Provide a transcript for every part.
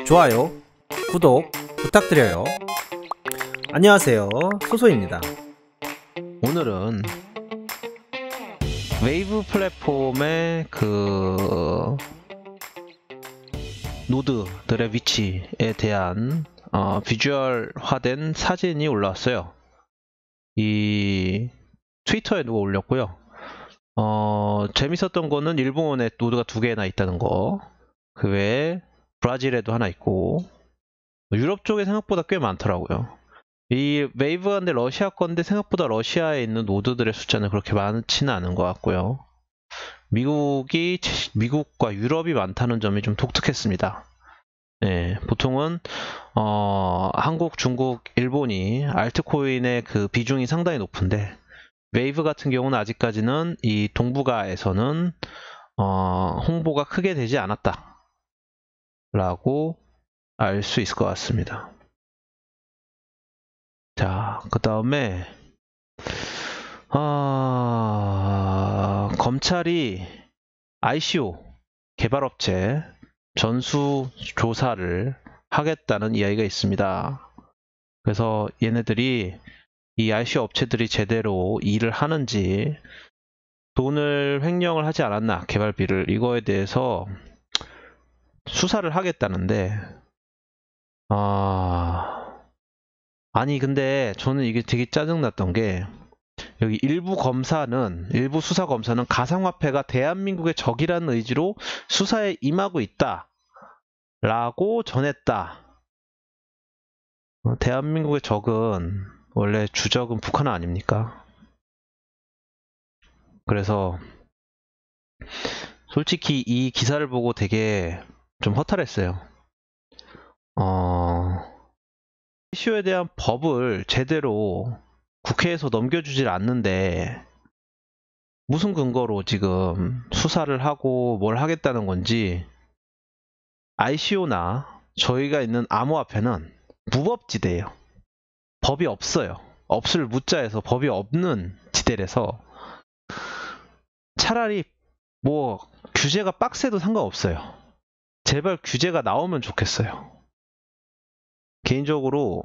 좋아요, 구독 부탁드려요. 안녕하세요, 소소입니다. 오늘은 웨이브 플랫폼의 그 노드들의 위치에 대한 비주얼화된 사진이 올라왔어요. 이 트위터에 누가 올렸고요. 재밌었던 거는 일본에 노드가 2개나 있다는 거, 그 외에 브라질에도 하나 있고 유럽 쪽에 생각보다 꽤 많더라고요. 이 웨이브가 근데 러시아 건데 생각보다 러시아에 있는 노드들의 숫자는 그렇게 많지는 않은 것 같고요. 미국과 유럽이 많다는 점이 좀 독특했습니다. 네, 보통은 한국, 중국, 일본이 알트코인의 그 비중이 상당히 높은데, 웨이브 같은 경우는 아직까지는 이 동북아에서는 홍보가 크게 되지 않았다 라고 알 수 있을 것 같습니다. 자, 그 다음에 검찰이 ICO 개발업체 전수조사를 하겠다는 이야기가 있습니다. 그래서 얘네들이 이 ICO 업체들이 제대로 일을 하는지, 돈을 횡령을 하지 않았나, 개발비를, 이거에 대해서 수사를 하겠다는데, 아니 근데 저는 이게 되게 짜증났던 게, 여기 일부 수사 검사는 가상화폐가 대한민국의 적이라는 의지로 수사에 임하고 있다 라고 전했다. 대한민국의 적은 원래 주적은 북한 아닙니까? 그래서 솔직히 이 기사를 보고 되게 좀 허탈했어요. ICO에 대한 법을 제대로 국회에서 넘겨주질 않는데 무슨 근거로 지금 수사를 하고 뭘 하겠다는 건지. ICO나 저희가 있는 암호화폐는 무법지대예요. 법이 없어요. 없을 무자에서 법이 없는 지대라서 차라리 뭐 규제가 빡세도 상관없어요. 제발 규제가 나오면 좋겠어요. 개인적으로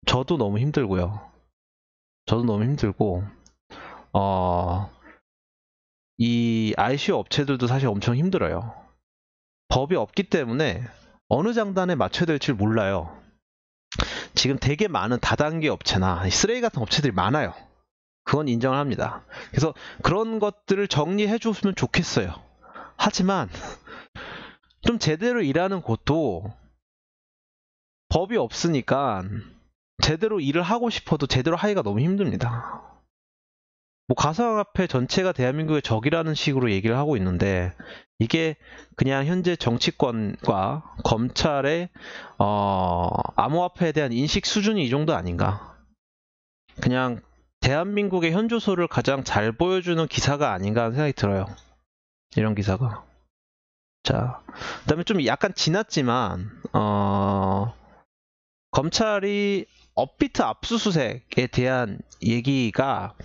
저도 너무 힘들고요. 이 ICO 업체들도 사실 엄청 힘들어요. 법이 없기 때문에 어느 장단에 맞춰야 될지 몰라요. 지금 되게 많은 다단계 업체나 쓰레기 같은 업체들이 많아요. 그건 인정을 합니다. 그래서 그런 것들을 정리해 줬으면 좋겠어요. 하지만 좀 제대로 일하는 곳도 법이 없으니까 제대로 일을 하고 싶어도 제대로 하기가 너무 힘듭니다. 뭐 가상화폐 전체가 대한민국의 적이라는 식으로 얘기를 하고 있는데, 이게 그냥 현재 정치권과 검찰의 암호화폐에 대한 인식 수준이 이 정도 아닌가. 그냥 대한민국의 현주소를 가장 잘 보여주는 기사가 아닌가 하는 생각이 들어요. 이런 기사가. 자, 그 다음에 좀 약간 지났지만 검찰이 업비트 압수수색에 대한 얘기가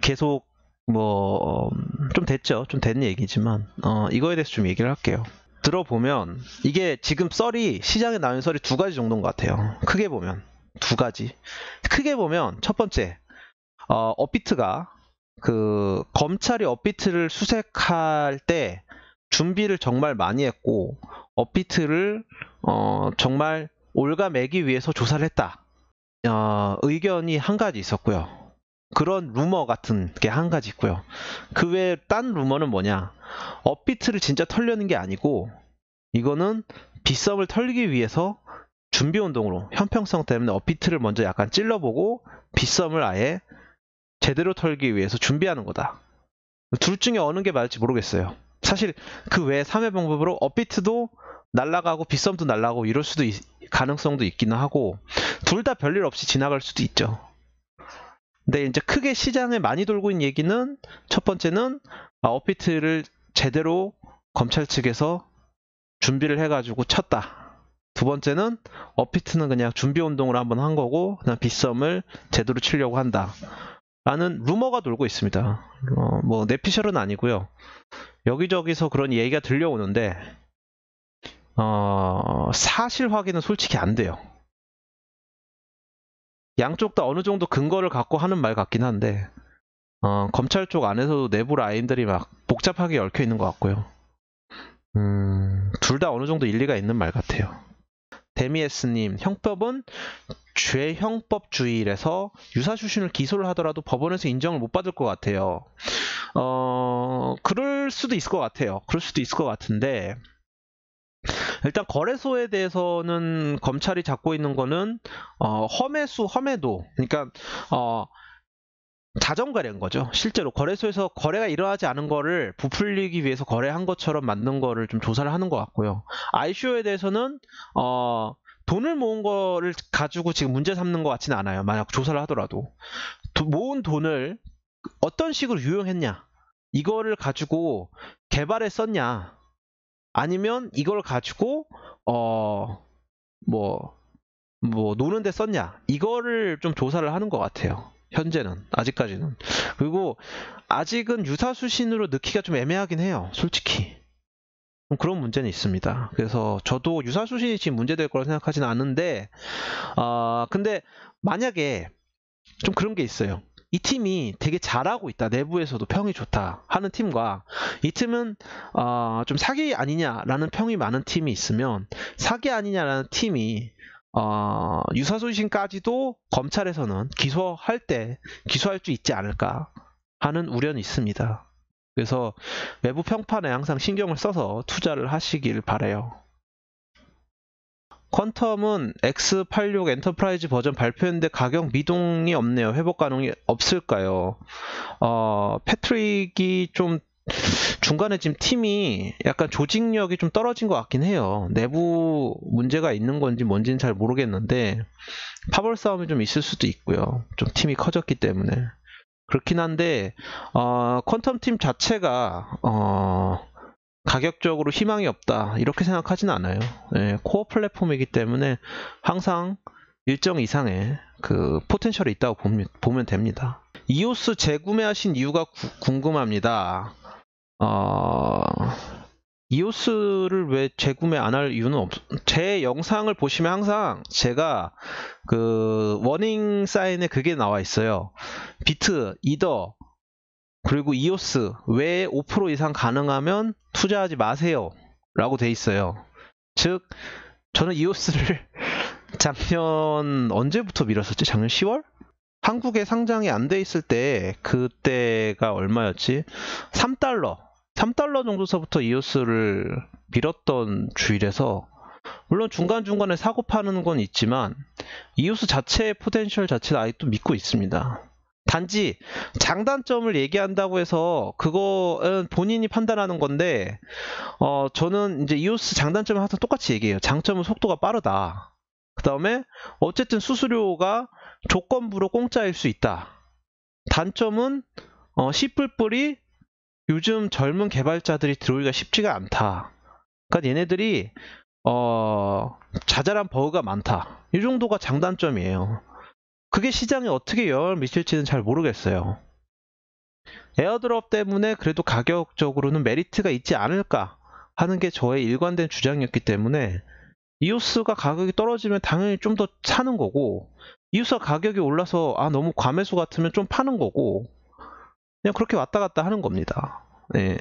계속 좀 됐죠. 좀 된 얘기지만 이거에 대해서 좀 얘기를 할게요. 들어보면 이게 지금 시장에 나온 썰이 2가지 정도인 것 같아요. 크게 보면 2가지. 크게 보면 첫 번째, 업비트가 검찰이 업비트를 수색할 때 준비를 정말 많이 했고, 업비트를 정말 올가매기 위해서 조사를 했다. 의견이 한 가지 있었고요. 그런 루머 같은 게 한 가지 있고요. 그 외에 딴 루머는 뭐냐, 업비트를 진짜 털려는 게 아니고 이거는 빗썸을 털기 위해서 준비운동으로, 형평성 때문에 업비트를 먼저 약간 찔러보고 빗썸을 아예 제대로 털기 위해서 준비하는 거다. 둘 중에 어느 게 맞을지 모르겠어요. 사실 그 외에 3회 방법으로 업비트도 날아가고 빗썸도 날아가고 이럴 수도 가능성도 있기는 하고, 둘 다 별일 없이 지나갈 수도 있죠. 근데 이제 크게 시장에 많이 돌고 있는 얘기는, 첫 번째는 업비트를 제대로 검찰 측에서 준비를 해가지고 쳤다. 두 번째는 업비트는 그냥 준비 운동을 한번 한 거고 그냥 빗썸을 제대로 치려고 한다 라는 루머가 돌고 있습니다. 뭐 내피셜은 아니고요. 여기저기서 그런 얘기가 들려오는데, 사실 확인은 솔직히 안 돼요. 양쪽 다 어느 정도 근거를 갖고 하는 말 같긴 한데 검찰 쪽 안에서도 내부 라인들이 막 복잡하게 얽혀 있는 것 같고요. 둘 다 어느 정도 일리가 있는 말 같아요. 데미에스님, 형법은 죄형법주의라서 유사추신을 기소를 하더라도 법원에서 인정을 못 받을 것 같아요. 그럴 수도 있을 것 같아요. 그럴 수도 있을 것 같은데, 일단 거래소에 대해서는 검찰이 잡고 있는 거는 험해도, 그러니까 자정거래인 거죠. 실제로 거래소에서 거래가 일어나지 않은 거를 부풀리기 위해서 거래한 것처럼 만든 거를 좀 조사를 하는 것 같고요. ICO에 대해서는 돈을 모은 거를 가지고 지금 문제 삼는 것 같지는 않아요. 만약 조사를 하더라도 모은 돈을 어떤 식으로 유용했냐, 이거를 가지고 개발에 썼냐, 아니면 이걸 가지고 노는 데 썼냐, 이거를 좀 조사를 하는 것 같아요. 현재는, 아직까지는. 그리고 아직은 유사수신으로 넣기가 좀 애매하긴 해요. 솔직히. 그런 문제는 있습니다. 그래서 저도 유사수신이 지금 문제될 거라 생각하지는 않은데, 근데 만약에 좀 그런 게 있어요. 이 팀이 되게 잘하고 있다, 내부에서도 평이 좋다 하는 팀과, 이 팀은 좀 사기 아니냐라는 평이 많은 팀이 있으면, 사기 아니냐라는 팀이 유사수신까지도 검찰에서는 기소할 수 있지 않을까 하는 우려는 있습니다. 그래서 외부 평판에 항상 신경을 써서 투자를 하시길 바라요. 퀀텀은 X86 엔터프라이즈 버전 발표했는데 가격 미동이 없네요. 회복 가능이 없을까요? 패트릭이 좀 중간에 지금 팀이 약간 조직력이 좀 떨어진 것 같긴 해요. 내부 문제가 있는 건지 뭔지는 잘 모르겠는데 파벌 싸움이 좀 있을 수도 있고요. 좀 팀이 커졌기 때문에. 그렇긴 한데 퀀텀 팀 자체가 가격적으로 희망이 없다, 이렇게 생각하지는 않아요. 예, 코어 플랫폼이기 때문에 항상 일정 이상의 그 포텐셜이 있다고 보면 됩니다. 이오스 재구매하신 이유가 궁금합니다. 이오스를 왜 재구매 안 할 이유는 제 영상을 보시면 항상 제가 그 워닝 사인에 그게 나와 있어요. 비트, 이더, 그리고 이오스 외에 5% 이상 가능하면 투자하지 마세요 라고 돼 있어요. 즉 저는 이오스를 작년 언제부터 밀었었지? 작년 10월? 한국에 상장이 안 돼 있을 때, 그때가 얼마였지? 3달러 정도서부터 이오스를 밀었던 주일에서, 물론 중간중간에 사고 파는 건 있지만 이오스 자체의 포텐셜 자체는 아직도 믿고 있습니다. 단지 장단점을 얘기한다고 해서 그거는 본인이 판단하는 건데, 저는 이제 이오스 장단점은 항상 똑같이 얘기해요. 장점은 속도가 빠르다. 그 다음에 어쨌든 수수료가 조건부로 공짜일 수 있다. 단점은 C++이 요즘 젊은 개발자들이 들어오기가 쉽지가 않다. 그러니까 얘네들이 자잘한 버그가 많다. 이 정도가 장단점이에요. 그게 시장에 어떻게 영향을 미칠지는 잘 모르겠어요. 에어드롭 때문에 그래도 가격적으로는 메리트가 있지 않을까 하는 게 저의 일관된 주장이었기 때문에, 이오스가 가격이 떨어지면 당연히 좀 더 사는 거고, 이오스가 가격이 올라서 너무 과매수 같으면 좀 파는 거고, 그냥 그렇게 왔다 갔다 하는 겁니다. 네.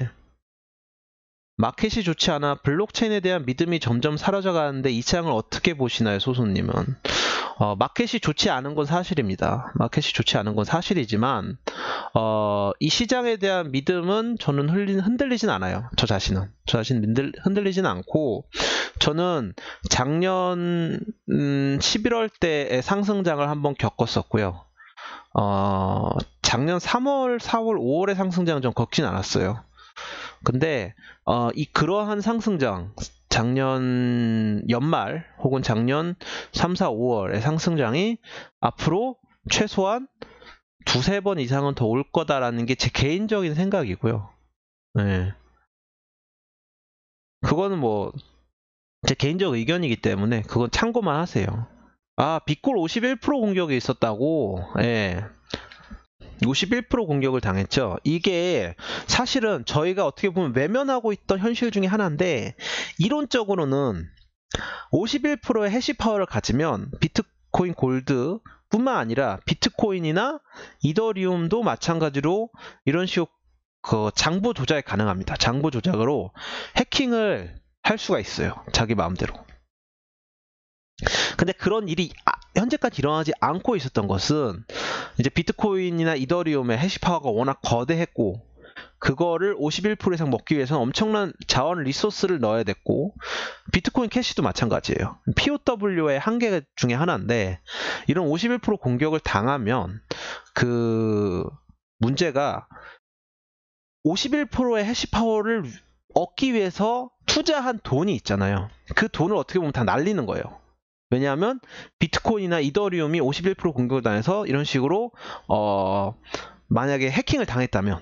마켓이 좋지 않아 블록체인에 대한 믿음이 점점 사라져가는데 이 사항을 어떻게 보시나요, 소소님은? 마켓이 좋지 않은 건 사실입니다. 마켓이 좋지 않은 건 사실이지만 이 시장에 대한 믿음은 저는 흔들리진 않아요. 저 자신 흔들리진 않고, 저는 작년 11월 때의 상승장을 한번 겪었었고요. 작년 3월, 4월, 5월의 상승장은 좀 겪진 않았어요. 근데 그러한 상승장, 작년 연말 혹은 작년 3, 4, 5월의 상승장이 앞으로 최소한 두세 번 이상은 더 올 거다라는 게 제 개인적인 생각이고요. 네. 그거는 뭐 제 개인적 의견이기 때문에 그건 참고만 하세요. 빅골 51% 공격이 있었다고. 예. 51% 공격을 당했죠. 이게 사실은 저희가 어떻게 보면 외면하고 있던 현실 중에 하나인데, 이론적으로는 51%의 해시 파워를 가지면 비트코인 골드 뿐만 아니라 비트코인이나 이더리움도 마찬가지로 이런 식으로 그 장부 조작이 가능합니다. 장부 조작으로 해킹을 할 수가 있어요. 자기 마음대로. 근데 그런 일이 현재까지 일어나지 않고 있었던 것은 이제 비트코인이나 이더리움의 해시 파워가 워낙 거대했고, 그거를 51% 이상 먹기 위해서는 엄청난 자원 리소스를 넣어야 됐고, 비트코인 캐시도 마찬가지예요. POW의 한계 중에 하나인데, 이런 51% 공격을 당하면 그 문제가 51%의 해시 파워를 얻기 위해서 투자한 돈이 있잖아요. 그 돈을 어떻게 보면 다 날리는 거예요. 왜냐하면 비트코인이나 이더리움이 51% 공격을 당해서 이런 식으로 만약에 해킹을 당했다면,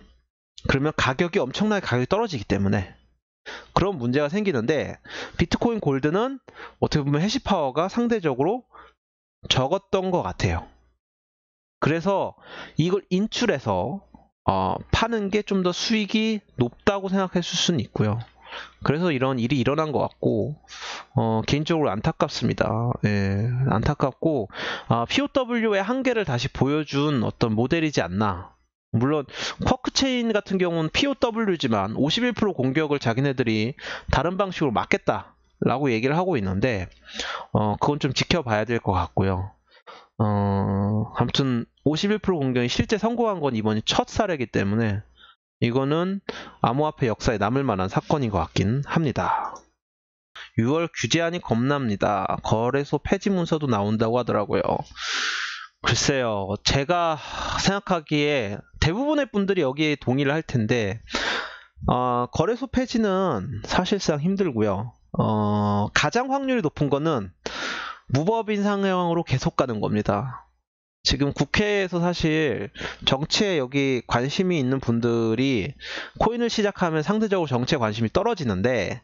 그러면 가격이 엄청나게 가격이 떨어지기 때문에 그런 문제가 생기는데, 비트코인 골드는 어떻게 보면 해시 파워가 상대적으로 적었던 것 같아요. 그래서 이걸 인출해서 파는 게 좀 더 수익이 높다고 생각했을 수는 있고요. 그래서 이런 일이 일어난 것 같고, 개인적으로 안타깝습니다. 예, 안타깝고, POW의 한계를 다시 보여준 어떤 모델이지 않나. 물론 쿼크체인 같은 경우는 POW지만 51% 공격을 자기네들이 다른 방식으로 막겠다라고 얘기를 하고 있는데, 그건 좀 지켜봐야 될 것 같고요. 아무튼 51% 공격이 실제 성공한 건 이번이 첫 사례이기 때문에 이거는 암호화폐 역사에 남을 만한 사건인 것 같긴 합니다. 6월 규제안이 겁납니다. 거래소 폐지 문서도 나온다고 하더라고요. 글쎄요, 제가 생각하기에 대부분의 분들이 여기에 동의를 할 텐데, 거래소 폐지는 사실상 힘들고요. 가장 확률이 높은 거는 무법인 상황으로 계속 가는 겁니다. 지금 국회에서 사실 정치에 여기 관심이 있는 분들이 코인을 시작하면 상대적으로 정치에 관심이 떨어지는데,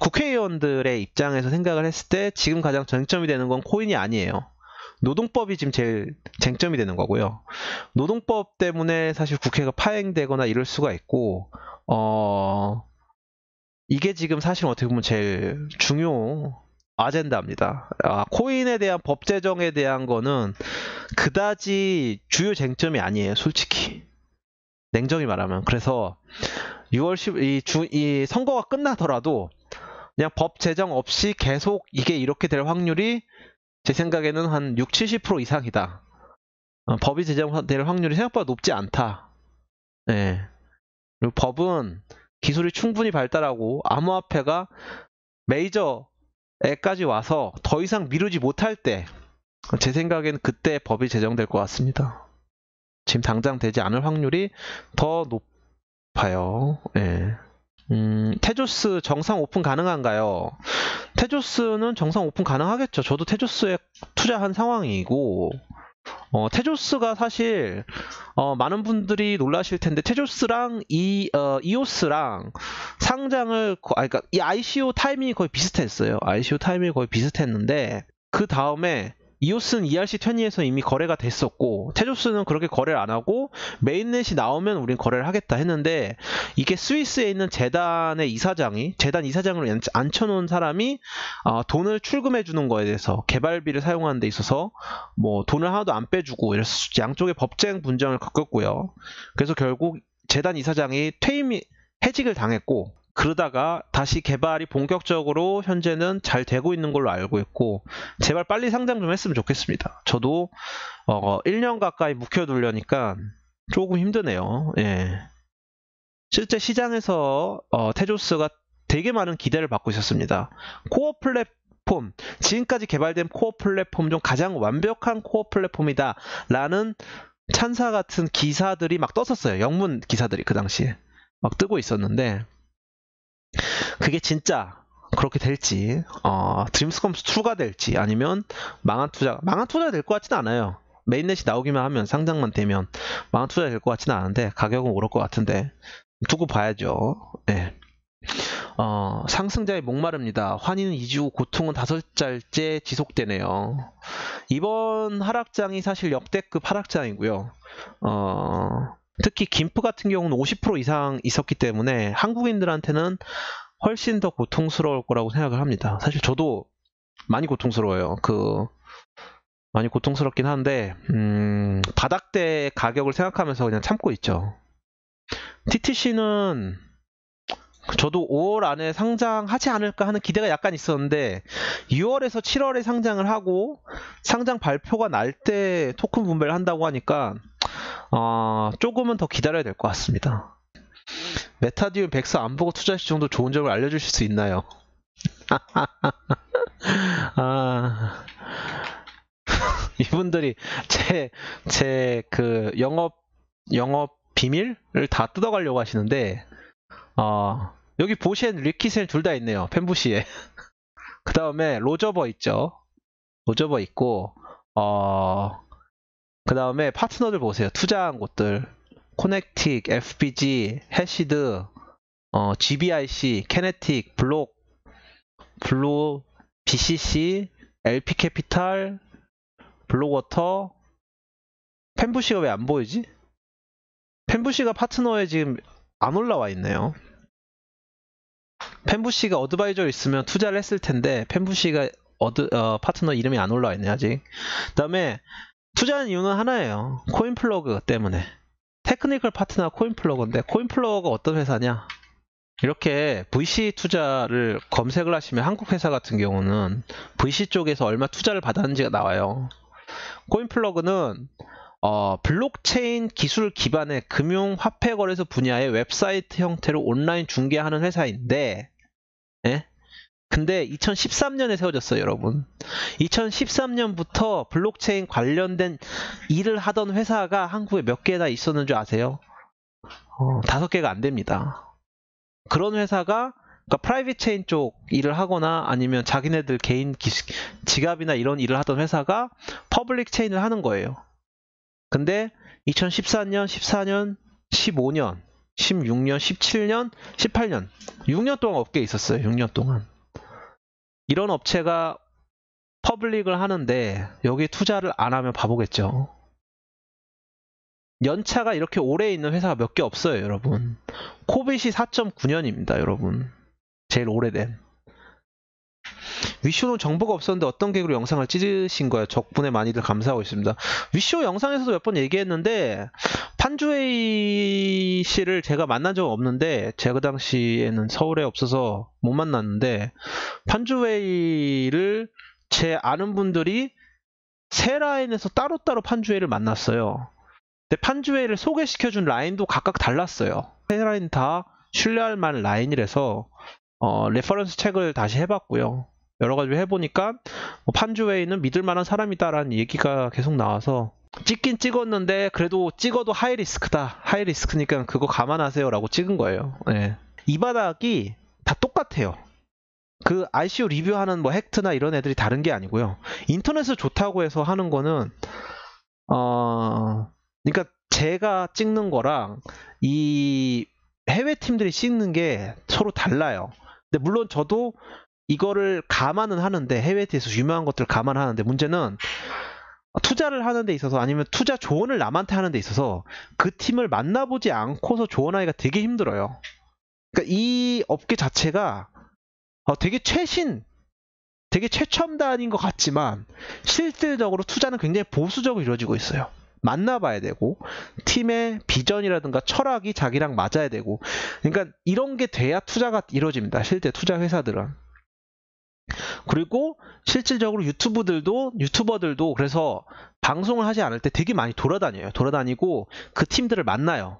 국회의원들의 입장에서 생각을 했을 때 지금 가장 쟁점이 되는 건 코인이 아니에요. 노동법이 지금 제일 쟁점이 되는 거고요. 노동법 때문에 사실 국회가 파행되거나 이럴 수가 있고, 이게 지금 사실 어떻게 보면 제일 중요 아젠다입니다. 코인에 대한 법 제정에 대한 거는 그다지 주요 쟁점이 아니에요, 솔직히. 냉정히 말하면. 그래서 6월 10일 이 선거가 끝나더라도 그냥 법 제정 없이 계속 이게 이렇게 될 확률이 제 생각에는 한 60-70% 이상이다. 법이 제정될 확률이 생각보다 높지 않다. 네. 그리고 법은 기술이 충분히 발달하고 암호화폐가 메이저에까지 와서 더 이상 미루지 못할 때, 제 생각에는 그때 법이 제정될 것 같습니다. 지금 당장 되지 않을 확률이 더 높아요. 네. 테조스 정상 오픈 가능한가요? 테조스는 정상 오픈 가능하겠죠. 저도 테조스에 투자한 상황이고, 테조스가 사실 많은 분들이 놀라실 텐데, 테조스랑 이오스랑 상장을 그러니까 이 ICO 타이밍이 거의 비슷했어요. ICO 타이밍이 거의 비슷했는데, 그 다음에 이오스는 ERC20에서 이미 거래가 됐었고, 테조스는 그렇게 거래를 안 하고 메인넷이 나오면 우린 거래를 하겠다 했는데, 이게 스위스에 있는 재단 이사장을 앉혀놓은 사람이 돈을 출금해 주는 거에 대해서, 개발비를 사용하는 데 있어서 뭐 돈을 하나도 안 빼주고 이래서 양쪽의 법정 분쟁을 겪었고요. 그래서 결국 재단 이사장이 해직을 당했고, 그러다가 다시 개발이 본격적으로 현재는 잘 되고 있는 걸로 알고 있고, 제발 빨리 상장 좀 했으면 좋겠습니다. 저도 1년 가까이 묵혀두려니까 조금 힘드네요. 예. 실제 시장에서 테조스가 되게 많은 기대를 받고 있었습니다. 코어 플랫폼, 지금까지 개발된 코어 플랫폼 중 가장 완벽한 코어 플랫폼이다 라는 찬사 같은 기사들이 막 떴었어요. 영문 기사들이 그 당시에 막 뜨고 있었는데, 그게 진짜 그렇게 될지, 드림스컴스 2가 될지, 아니면 망한 투자가 될 것 같지는 않아요. 메인넷이 나오기만 하면, 상장만 되면 망한 투자가 될 것 같지는 않은데, 가격은 오를 것 같은데 두고 봐야죠. 네. 상승자의 목마릅니다. 환희는 2주 후 고통은 5달째 지속되네요. 이번 하락장이 사실 역대급 하락장이고요. 특히 김프 같은 경우는 50% 이상 있었기 때문에 한국인들한테는 훨씬 더 고통스러울 거라고 생각을 합니다. 사실 저도 많이 고통스러워요. 많이 고통스럽긴 한데 바닥대 가격을 생각하면서 그냥 참고 있죠. TTC는 저도 5월 안에 상장하지 않을까 하는 기대가 약간 있었는데 6월에서 7월에 상장을 하고 상장 발표가 날 때 토큰 분배를 한다고 하니까 조금은 더 기다려야 될 것 같습니다. 메타디움 백스 안 보고 투자하실 정도 좋은 점을 알려주실 수 있나요? 이분들이 제 그 영업 비밀을 다 뜯어가려고 하시는데 여기 보시엔 리키셀 둘 다 있네요. 펜부시에. 그 다음에 로저버 있죠. 로저버 있고 그 다음에 파트너들 보세요. 투자한 곳들 코넥틱, FBG, 해시드, GBIC, 캐네틱, 블루, BCC, LP캐피탈, 블록워터. 펜부시가 왜 안 보이지? 펜부시가 파트너에 지금 안 올라와 있네요. 펜부시가 어드바이저 있으면 투자를 했을 텐데 펜부시가 파트너 이름이 안 올라와 있네 아직. 그 다음에 투자한 이유는 하나예요. 코인플러그 때문에. 테크니컬 파트너 코인플러그인데 코인플러그가 어떤 회사냐? 이렇게 VC 투자를 검색을 하시면 한국 회사 같은 경우는 VC 쪽에서 얼마 투자를 받았는지가 나와요. 코인플러그는 블록체인 기술 기반의 금융 화폐 거래소 분야의 웹사이트 형태로 온라인 중개하는 회사인데, 예? 근데 2013년에 세워졌어요, 여러분. 2013년부터 블록체인 관련된 일을 하던 회사가 한국에 몇 개나 있었는 줄 아세요? 5개가 안 됩니다. 그런 회사가 그러니까 프라이빗 체인 쪽 일을 하거나 아니면 자기네들 개인 지갑이나 이런 일을 하던 회사가 퍼블릭 체인을 하는 거예요. 근데 2014년, 14년, 15년, 16년, 17년, 18년 6년 동안 업계에 있었어요. 6년 동안. 이런 업체가 퍼블릭을 하는데 여기 투자를 안 하면 바보겠죠. 연차가 이렇게 오래 있는 회사가 몇 개 없어요, 여러분. 코빗이 4.9년입니다, 여러분. 제일 오래된. 위쇼는 정보가 없었는데 어떤 계기로 영상을 찍으신 거예요? 덕분에 많이들 감사하고 있습니다. 위쇼 영상에서도 몇 번 얘기했는데 판주웨이 씨를 제가 만난 적은 없는데 제가 그 당시에는 서울에 없어서 못 만났는데 판주웨이를 제 아는 분들이 세 라인에서 따로따로 판주웨이를 만났어요. 근데 판주웨이를 소개시켜준 라인도 각각 달랐어요. 세 라인 다 신뢰할 만한 라인이라서 레퍼런스 책을 다시 해봤고요. 여러 가지 해보니까 판주웨이는 믿을 만한 사람이다라는 얘기가 계속 나와서 찍긴 찍었는데 그래도 찍어도 하이리스크다. 하이리스크니까 그거 감안하세요 라고 찍은 거예요. 네. 이 바닥이 다 똑같아요. 그 ICO 리뷰하는 뭐 헥트나 이런 애들이 다른 게 아니고요. 인터넷을 좋다고 해서 하는 거는 그러니까 제가 찍는 거랑 이 해외 팀들이 찍는 게 서로 달라요. 근데 물론 저도 이거를 감안은 하는데 해외에서 유명한 것들을 감안하는데 문제는 투자를 하는 데 있어서 아니면 투자 조언을 남한테 하는 데 있어서 그 팀을 만나보지 않고서 조언하기가 되게 힘들어요. 그러니까 이 업계 자체가 되게 되게 최첨단인 것 같지만 실질적으로 투자는 굉장히 보수적으로 이루어지고 있어요. 만나봐야 되고 팀의 비전이라든가 철학이 자기랑 맞아야 되고 그러니까 이런 게 돼야 투자가 이루어집니다. 실제 투자 회사들은. 그리고 실질적으로 유튜버들도 그래서 방송을 하지 않을 때 되게 많이 돌아다녀요. 돌아다니고 그 팀들을 만나요.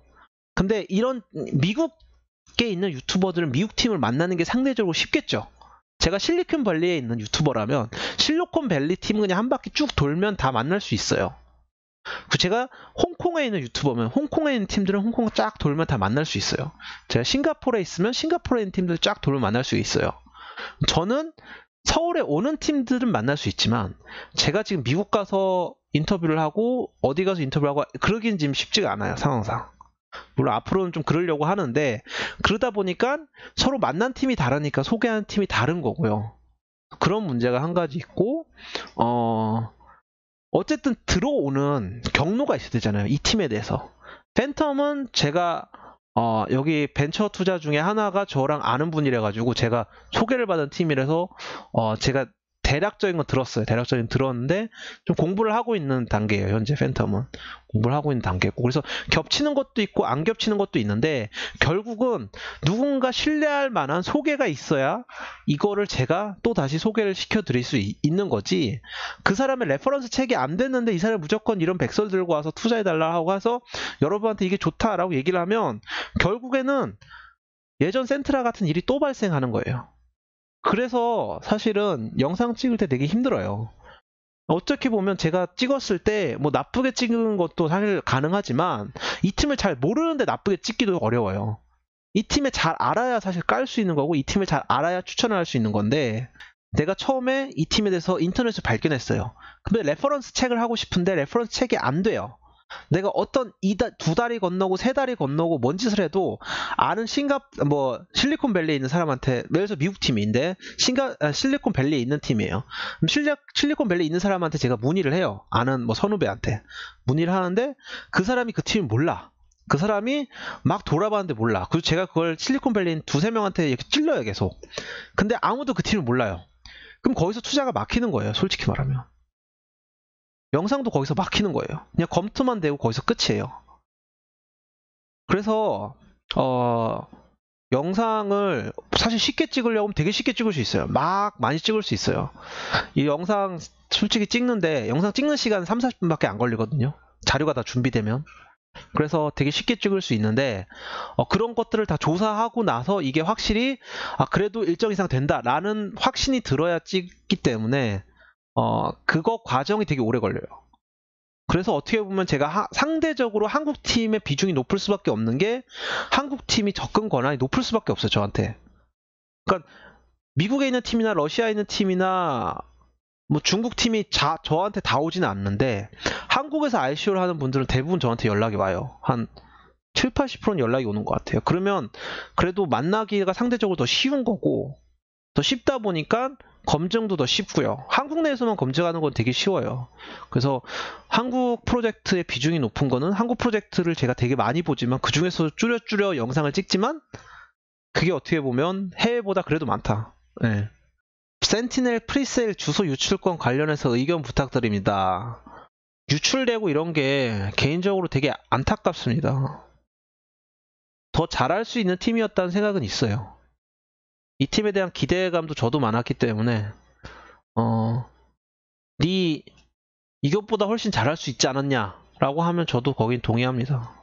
근데 이런 미국에 있는 유튜버들은 미국 팀을 만나는 게 상대적으로 쉽겠죠. 제가 실리콘밸리에 있는 유튜버라면 실리콘밸리 팀은 그냥 한 바퀴 쭉 돌면 다 만날 수 있어요. 제가 홍콩에 있는 유튜버면 홍콩에 있는 팀들은 홍콩 쫙 돌면 다 만날 수 있어요. 제가 싱가포르에 있으면 싱가포르에 있는 팀들 쫙 돌면 만날 수 있어요. 저는 서울에 오는 팀들은 만날 수 있지만 제가 지금 미국 가서 인터뷰를 하고 어디 가서 인터뷰를 하고 그러긴 지금 쉽지가 않아요. 상황상. 물론 앞으로는 좀 그러려고 하는데, 그러다 보니까 서로 만난 팀이 다르니까 소개하는 팀이 다른 거고요. 그런 문제가 한 가지 있고, 어쨌든 들어오는 경로가 있어야 되잖아요. 이 팀에 대해서. 팬텀은 제가 여기 벤처 투자 중에 하나가 저랑 아는 분이라 가지고 제가 소개를 받은 팀이라서 제가 대략적인 건 들었어요. 대략적인 들었는데 좀 공부를 하고 있는 단계예요. 현재 팬텀은 공부를 하고 있는 단계고, 그래서 겹치는 것도 있고 안 겹치는 것도 있는데, 결국은 누군가 신뢰할 만한 소개가 있어야 이거를 제가 또 다시 소개를 시켜드릴 수 있는 거지, 그 사람의 레퍼런스 책이 안 됐는데 이 사람이 무조건 이런 백설 들고 와서 투자해달라 하고 해서 여러분한테 이게 좋다라고 얘기를 하면 결국에는 예전 센트라 같은 일이 또 발생하는 거예요. 그래서 사실은 영상 찍을 때 되게 힘들어요. 어떻게 보면 제가 찍었을 때 뭐 나쁘게 찍은 것도 사실 가능하지만, 이 팀을 잘 모르는데 나쁘게 찍기도 어려워요. 이 팀을 잘 알아야 사실 깔 수 있는 거고, 이 팀을 잘 알아야 추천을 할 수 있는 건데, 내가 처음에 이 팀에 대해서 인터넷을 발견했어요. 근데 레퍼런스 책을 하고 싶은데 레퍼런스 책이 안 돼요. 내가 어떤 두 다리 건너고 세 다리 건너고 뭔 짓을 해도 아는 실리콘밸리에 있는 사람한테, 예를 들어서 미국 팀인데 실리콘밸리에 있는 팀이에요. 실리콘밸리에 있는 사람한테 제가 문의를 해요. 아는 선후배한테 문의를 하는데 그 사람이 그 팀을 몰라. 그 사람이 막 돌아봤는데 몰라. 그래서 제가 그걸 실리콘밸리인 두세 명한테 이렇게 찔러요, 계속. 근데 아무도 그 팀을 몰라요. 그럼 거기서 투자가 막히는 거예요, 솔직히 말하면. 영상도 거기서 막히는 거예요. 그냥 검토만 되고 거기서 끝이에요. 그래서 영상을 사실 쉽게 찍으려고 하면 되게 쉽게 찍을 수 있어요. 막 많이 찍을 수 있어요. 이 영상 솔직히 찍는데 영상 찍는 시간 3, 40분밖에 안 걸리거든요. 자료가 다 준비되면. 그래서 되게 쉽게 찍을 수 있는데, 그런 것들을 다 조사하고 나서 이게 확실히 그래도 일정 이상 된다라는 확신이 들어야 찍기 때문에 그거 과정이 되게 오래 걸려요. 그래서 어떻게 보면 제가 상대적으로 한국 팀의 비중이 높을 수밖에 없는 게, 한국 팀이 접근 권한이 높을 수밖에 없어요, 저한테. 그러니까 미국에 있는 팀이나 러시아에 있는 팀이나 뭐 중국 팀이 저한테 다 오지는 않는데, 한국에서 ICO를 하는 분들은 대부분 저한테 연락이 와요. 한 7, 80%는 연락이 오는 것 같아요. 그러면 그래도 만나기가 상대적으로 더 쉬운 거고, 더 쉽다 보니까 검증도 더 쉽고요. 한국 내에서만 검증하는 건 되게 쉬워요. 그래서 한국 프로젝트의 비중이 높은 거는, 한국 프로젝트를 제가 되게 많이 보지만 그 중에서 줄여 영상을 찍지만, 그게 어떻게 보면 해외보다 그래도 많다. 네. 센티넬 프리세일 주소 유출권 관련해서 의견 부탁드립니다. 유출되고 이런 게 개인적으로 되게 안타깝습니다. 더 잘할 수 있는 팀이었다는 생각은 있어요. 이 팀에 대한 기대감도 저도 많았기 때문에 이것보다 훨씬 잘할 수 있지 않았냐 라고 하면 저도 거긴 동의합니다.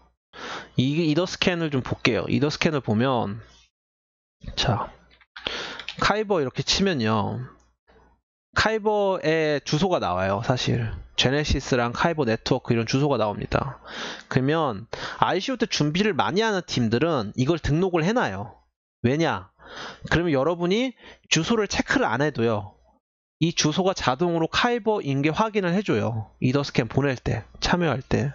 이더스캔을 좀 볼게요. 이더스캔을 보면, 자, 카이버 이렇게 치면요, 카이버의 주소가 나와요. 사실 제네시스랑 카이버 네트워크 이런 주소가 나옵니다. 그러면 ICO 때 준비를 많이 하는 팀들은 이걸 등록을 해놔요. 왜냐? 그러면 여러분이 주소를 체크를 안 해도요, 이 주소가 자동으로 카이버인 게 확인을 해줘요. 이더스캔 보낼 때, 참여할 때.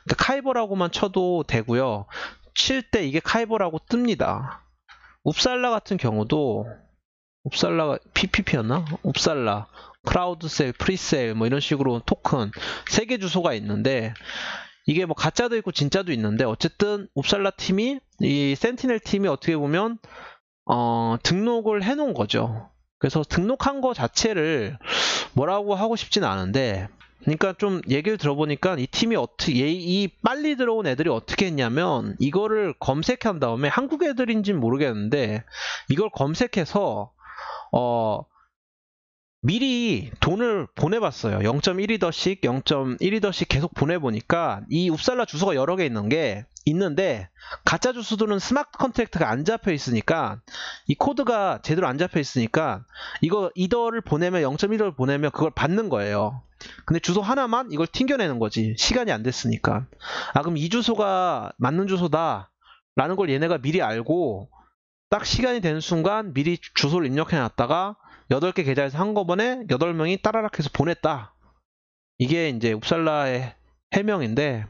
그러니까 카이버라고만 쳐도 되고요. 칠 때 이게 카이버라고 뜹니다. 웁살라 같은 경우도, 웁살라가 PPP였나? 웁살라, 크라우드셀, 프리셀 뭐 이런 식으로 토큰 3개 주소가 있는데, 이게 뭐 가짜도 있고 진짜도 있는데, 어쨌든 웁살라 팀이, 이 센티넬 팀이 어떻게 보면 등록을 해놓은 거죠. 그래서 등록한 거 자체를 뭐라고 하고 싶진 않은데, 그러니까 좀 얘기를 들어보니까 이 팀이 이 빨리 들어온 애들이 어떻게 했냐면, 이거를 검색한 다음에, 한국 애들인지는 모르겠는데 이걸 검색해서 미리 돈을 보내봤어요. 0.1이더씩 0.1이더씩 계속 보내보니까 이 웁살라 주소가 여러 개 있는데 가짜 주소들은 스마트 컨트랙트가 안 잡혀 있으니까, 이 코드가 제대로 안 잡혀 있으니까 이거 이더를 보내면, 0.1을 보내면 그걸 받는 거예요. 근데 주소 하나만 이걸 튕겨내는 거지, 시간이 안 됐으니까. 그럼 이 주소가 맞는 주소다 라는 걸 얘네가 미리 알고, 딱 시간이 되는 순간 미리 주소를 입력해 놨다가 8개 계좌에서 한꺼번에 8명이 따라락 해서 보냈다. 이게 이제 웁살라의 해명인데,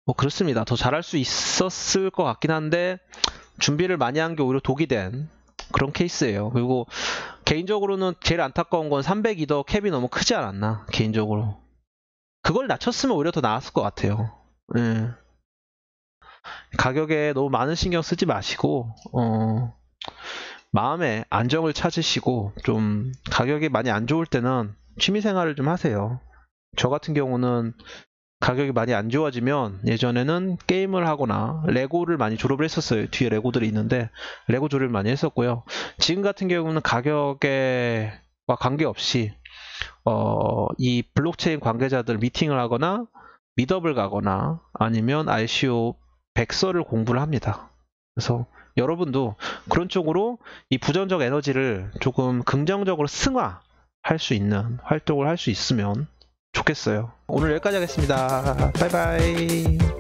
뭐 그렇습니다. 더 잘할 수 있었을 것 같긴 한데 준비를 많이 한 게 오히려 독이 된 그런 케이스예요. 그리고 개인적으로는 제일 안타까운 건 302더 캡이 너무 크지 않았나, 개인적으로. 그걸 낮췄으면 오히려 더 나았을 것 같아요. 예. 가격에 너무 많은 신경 쓰지 마시고 마음의 안정을 찾으시고, 좀 가격이 많이 안 좋을 때는 취미생활을 좀 하세요. 저 같은 경우는 가격이 많이 안 좋아지면 예전에는 게임을 하거나 레고를 많이 조립을 했었어요. 뒤에 레고들이 있는데 레고 조립을 많이 했었고요. 지금 같은 경우는 가격과 관계없이 이 블록체인 관계자들 미팅을 하거나 미더블 가거나 아니면 ICO 백서를 공부를 합니다. 그래서 여러분도 그런 쪽으로 이 부정적 에너지를 조금 긍정적으로 승화할 수 있는 활동을 할 수 있으면 좋겠어요. 오늘 여기까지 하겠습니다. 바이바이.